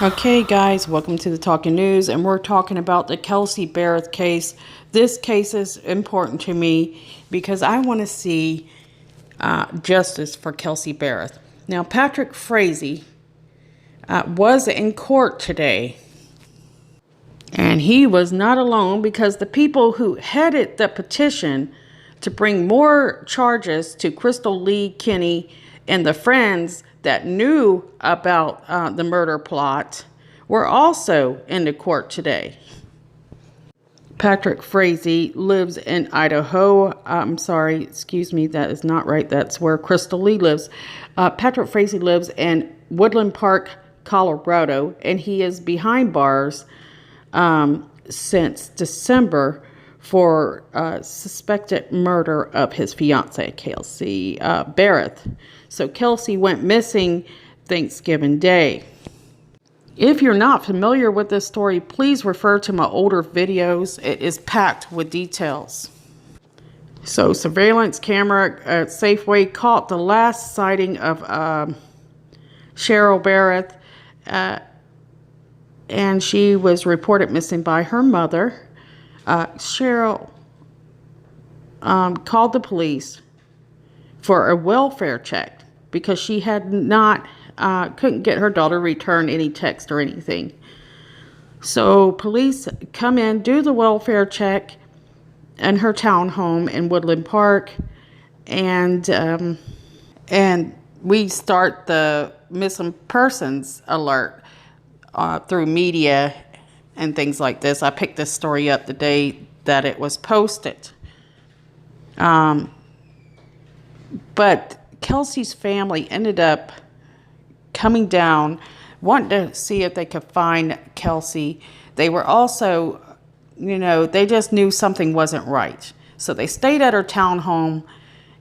Okay, guys, welcome to the Talking News, and we're talking about the Kelsey Barrett case. This case is important to me because I want to see justice for Kelsey Barrett. Now, Patrick Frazee was in court today, and he was not alone because the people who headed the petition to bring more charges to Crystal Lee Kinney and the friends that knew about the murder plot were also in the court today. Patrick Frazee lives in Idaho. I'm sorry, excuse me, that is not right. That's where Crystal Lee lives. Patrick Frazee lives in Woodland Park, Colorado, and he is behind bars since December for suspected murder of his fiancee, Kelsey Barrett. So Kelsey went missing Thanksgiving Day. If you're not familiar with this story, please refer to my older videos. It is packed with details. So surveillance camera at Safeway caught the last sighting of Cheryl Barrett, and she was reported missing by her mother. Cheryl called the police for a welfare check because she had not couldn't get her daughter to return any text or anything. So police come in, do the welfare check in her townhome in Woodland Park, and we start the missing persons alert through media and things like this. I picked this story up the day that it was posted. But Kelsey's family ended up coming down, wanting to see if they could find Kelsey. They were also, they just knew something wasn't right. So they stayed at her townhome,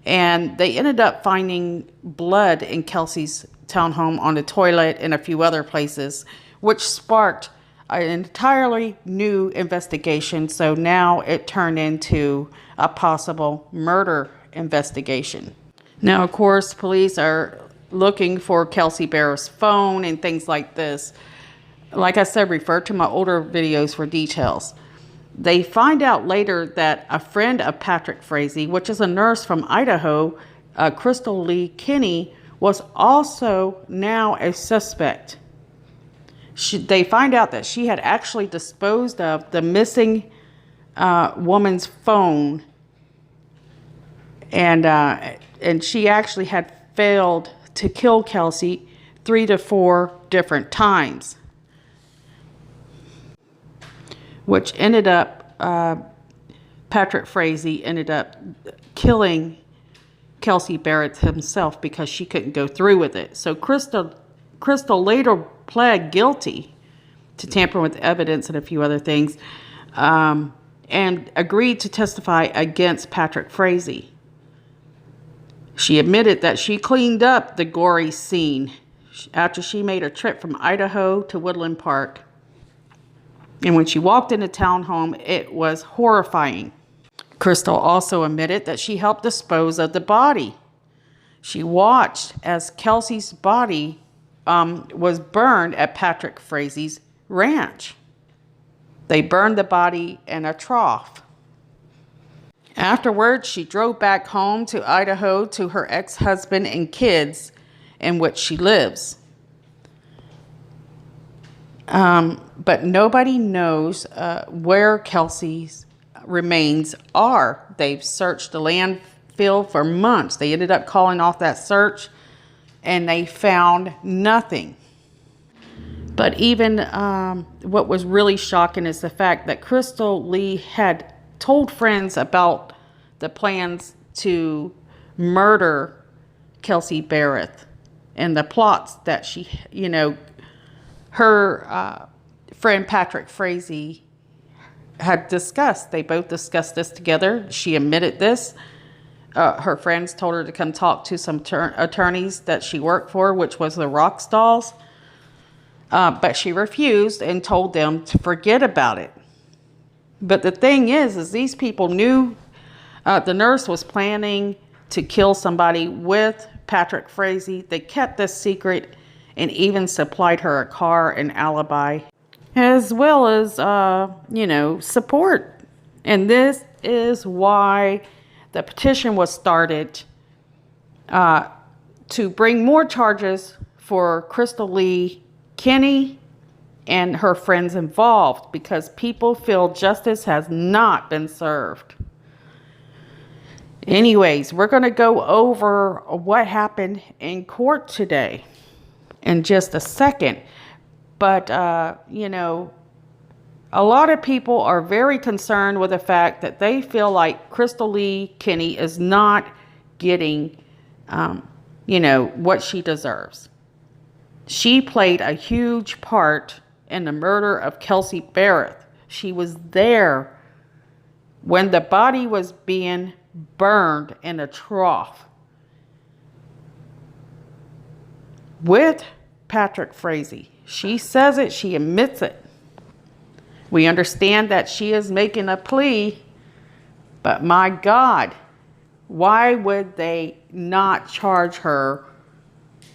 and they ended up finding blood in Kelsey's townhome on the toilet and a few other places, which sparked an entirely new investigation. So now it turned into a possible murder investigation. Now, of course, police are looking for Kelsey Barrett's phone and things like this. Like I said, refer to my older videos for details. They find out later that a friend of Patrick Frazee, which is a nurse from Idaho, Crystal Lee Kinney, was also now a suspect. They find out that she had actually disposed of the missing woman's phone, and she actually had failed to kill Kelsey 3 to 4 different times, which ended up, Patrick Frazee ended up killing Kelsey Barrett himself because she couldn't go through with it. So Crystal later pled guilty to tampering with evidence and a few other things, and agreed to testify against Patrick Frazee. She admitted that she cleaned up the gory scene after she made a trip from Idaho to Woodland Park. And when she walked in the townhome, it was horrifying. Crystal also admitted that she helped dispose of the body. She watched as Kelsey's body was burned at Patrick Frazee's ranch. They burned the body in a trough. Afterwards, she drove back home to Idaho to her ex-husband and kids, in which she lives. But nobody knows where Kelsey's remains are. They've searched the landfill for months. They ended up calling off that search, and they found nothing. But even what was really shocking is the fact that Crystal Lee had told friends about the plans to murder Kelsey Barrett and the plots that she, her friend Patrick Frazee had discussed. They both discussed this together. She admitted this. Her friends told her to come talk to some attorneys that she worked for, which was the Rockstalls. But she refused and told them to forget about it. But the thing is these people knew the nurse was planning to kill somebody with Patrick Frazee. They kept this secret, and even supplied her a car and alibi, as well as, support. And this is why the petition was started to bring more charges for Crystal Lee Kinney and her friends involved, because people feel justice has not been served. Anyways, we're going to go over what happened in court today in just a second. But, a lot of people are very concerned with the fact that they feel like Crystal Lee Kinney is not getting, what she deserves. She played a huge part in the murder of Kelsey Barrett. She was there when the body was being burned in a trough with Patrick Frazee. She says it, she admits it. We understand that she is making a plea, but my God, why would they not charge her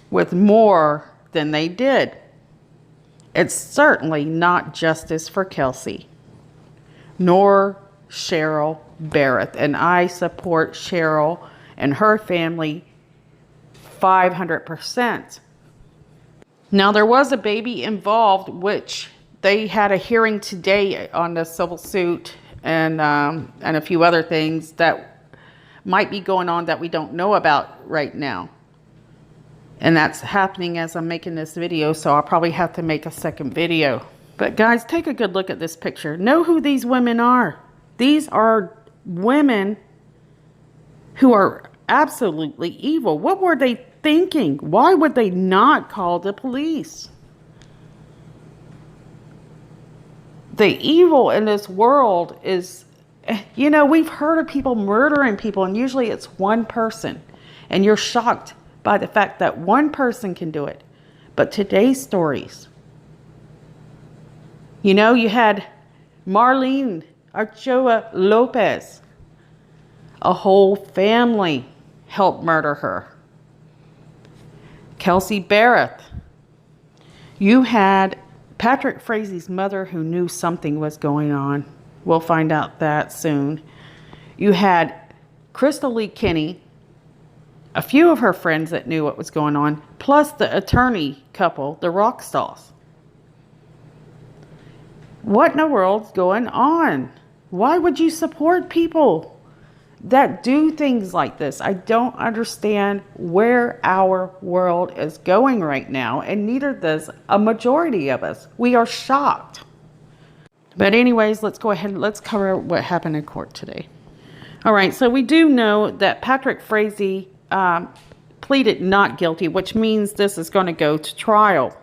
with more than they did? It's certainly not justice for Kelsey, nor Cheryl Barrett. And I support Cheryl and her family 500%. Now, there was a baby involved, which they had a hearing today on the civil suit and a few other things that might be going on that we don't know about right now. And that's happening as I'm making this video, so I'll probably have to make a second video. But guys, take a good look at this picture. Know who these women are. These are women who are absolutely evil. What were they thinking? Why would they not call the police? The evil in this world is, we've heard of people murdering people, and usually it's one person. And you're shocked by the fact that one person can do it. But today's stories, you had Marlene Ochoa Lopez. A whole family helped murder her. Kelsey Barrett. You had Patrick Frazee's mother, who knew something was going on. We'll find out that soon. You had Crystal Lee Kinney, a few of her friends that knew what was going on, plus the attorney couple, the Rockstars. What in the world's going on? Why would you support people that do things like this? I don't understand where our world is going right now, and neither does a majority of us. We are shocked. But anyways, let's go ahead and let's cover what happened in court today. All right, so we do know that Patrick Frazee pleaded not guilty, which means this is going to go to trial.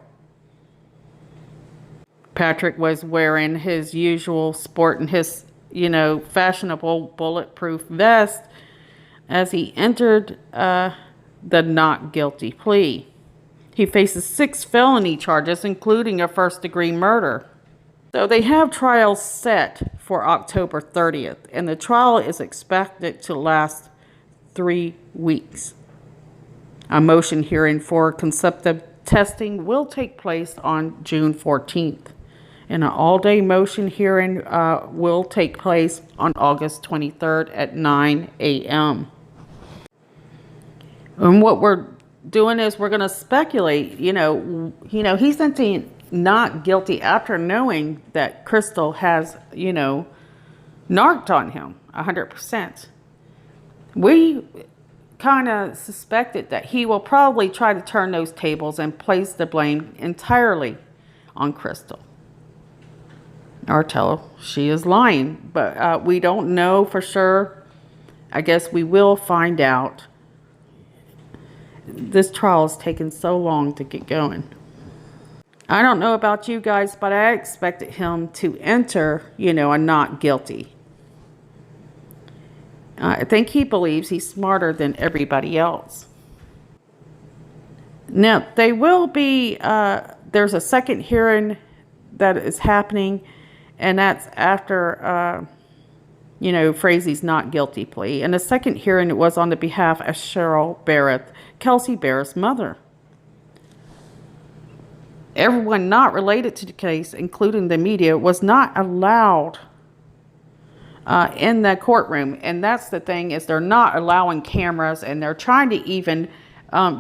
Patrick was wearing his usual sport and his, fashionable bulletproof vest as he entered the not guilty plea. He faces 6 felony charges, including a first-degree murder. So they have trials set for October 30th, and the trial is expected to last 3 weeks. A motion hearing for conceptive testing will take place on June 14th. And an all-day motion hearing will take place on August 23rd at 9 a.m. And what we're doing is we're going to speculate, he's saying not guilty after knowing that Crystal has, narked on him 100%. We kind of suspected that he will probably try to turn those tables and place the blame entirely on Crystal. Or tell she is lying, but we don't know for sure. I guess we will find out. This trial has taken so long to get going. I don't know about you guys, but I expected him to enter, a not guilty. I think he believes he's smarter than everybody else. Now, they will be, there's a second hearing that is happening, and that's after, Frazee's not guilty plea. And the second hearing was on the behalf of Cheryl Barrett, Kelsey Barrett's mother. Everyone not related to the case, including the media, was not allowed in the courtroom. And that's the thing, is they're not allowing cameras, and they're trying to even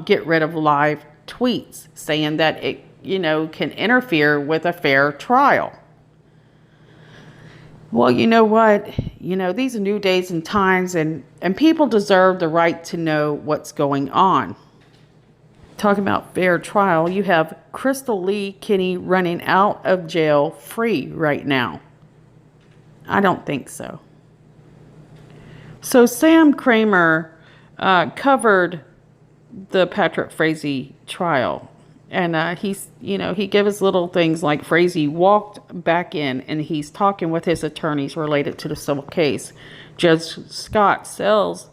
get rid of live tweets, saying that it, can interfere with a fair trial. Well, you know what? These are new days and times, and people deserve the right to know what's going on. Talking about fair trial, you have Crystal Lee Kinney running out of jail free right now. I don't think so. So Sam Kramer covered the Patrick Frazee trial. And he gave us little things like Frazee walked back in and he's talking with his attorneys related to the civil case. Judge Scott says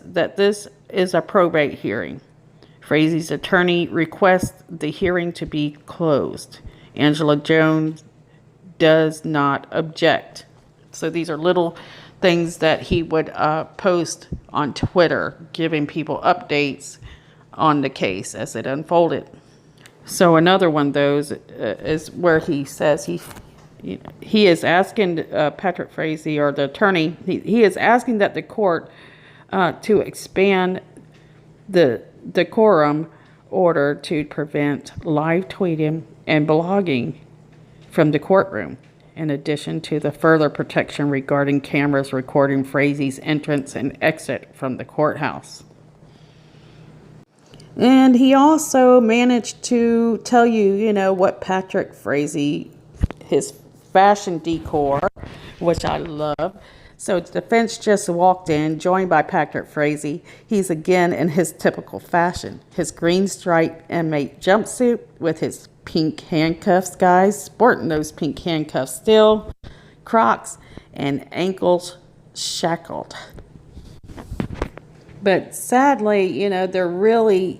that this is a probate hearing. Frazee's attorney requests the hearing to be closed. Angela Jones does not object. So these are little things that he would post on Twitter, giving people updates on the case as it unfolded. So another one of those is where he says he is asking Patrick Frazee, or the attorney, he is asking that the court to expand the decorum order to prevent live tweeting and blogging from the courtroom, in addition to the further protection regarding cameras recording Frazee's entrance and exit from the courthouse. And he also managed to tell you, what Patrick Frazee, his fashion decor, which I love. So the defense just walked in, joined by Patrick Frazee. He's again in his typical fashion. His green striped inmate jumpsuit with his pink handcuffs, guys, sporting those pink handcuffs still, Crocs, and ankles shackled. But sadly, they're really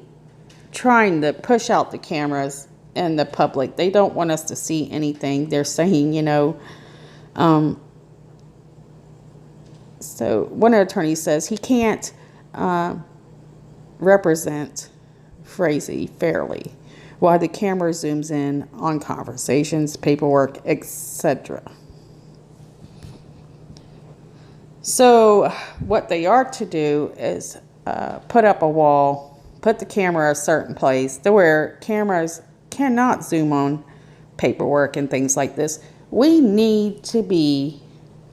trying to push out the cameras and the public. They don't want us to see anything. They're saying, so one of the attorneys says he can't represent Frazee fairly while the camera zooms in on conversations, paperwork, etc. So what they are to do is put up a wall, put the camera a certain place to where cameras cannot zoom on paperwork and things like this. We need to be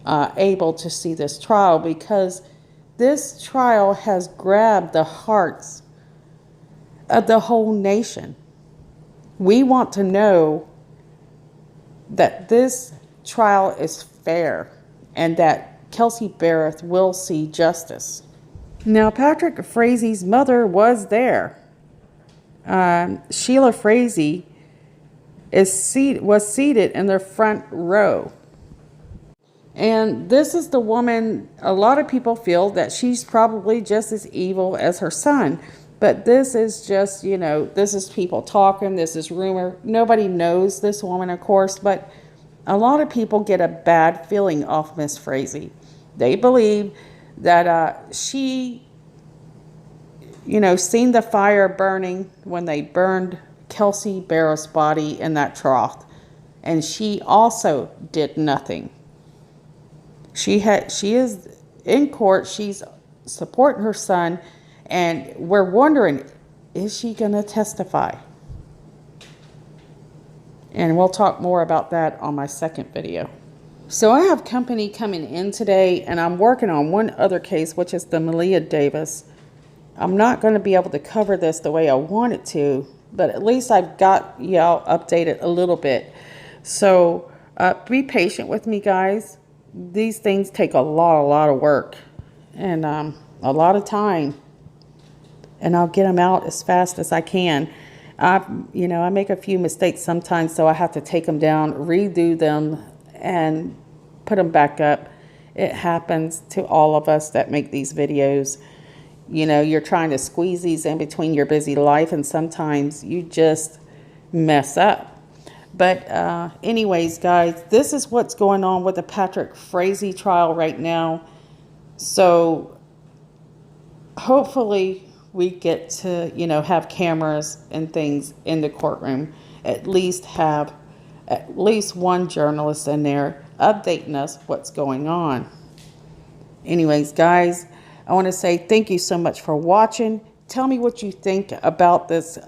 able to see this trial, because this trial has grabbed the hearts of the whole nation. We want to know that this trial is fair and that Kelsey Barrett will see justice. Now, Patrick Frazee's mother was there. Sheila Frazee was seated in the front row. And this is the woman, a lot of people feel that she's probably just as evil as her son. But this is just, this is people talking, this is rumor. Nobody knows this woman, of course, but a lot of people get a bad feeling off Miss Frazee. They believe that she, seen the fire burning when they burned Kelsey Barrett's body in that trough. And she also did nothing. She is in court. She's supporting her son. And we're wondering, is she going to testify? And we'll talk more about that on my second video. So I have company coming in today, and I'm working on one other case, which is the Malia Davis. I'm not going to be able to cover this the way I wanted to, but at least I've got y'all updated a little bit. So be patient with me, guys. These things take a lot of work and a lot of time. And I'll get them out as fast as I can. I make a few mistakes sometimes, so I have to take them down, redo them, and put them back up. It happens to all of us that make these videos. You're trying to squeeze these in between your busy life, and sometimes you just mess up. But anyways, guys, this is what's going on with the Patrick Frazee trial right now. So hopefully we get to, have cameras and things in the courtroom, at least have at least one journalist in there updating us what's going on. Anyways, guys, I want to say thank you so much for watching. Tell me what you think about this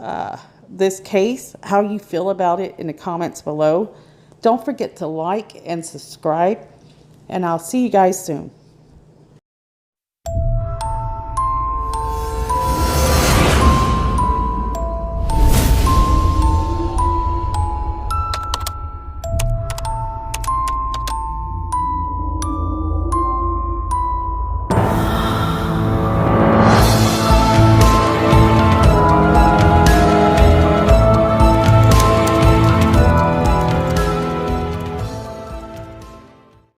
case, how you feel about it in the comments below. Don't forget to like and subscribe, and I'll see you guys soon.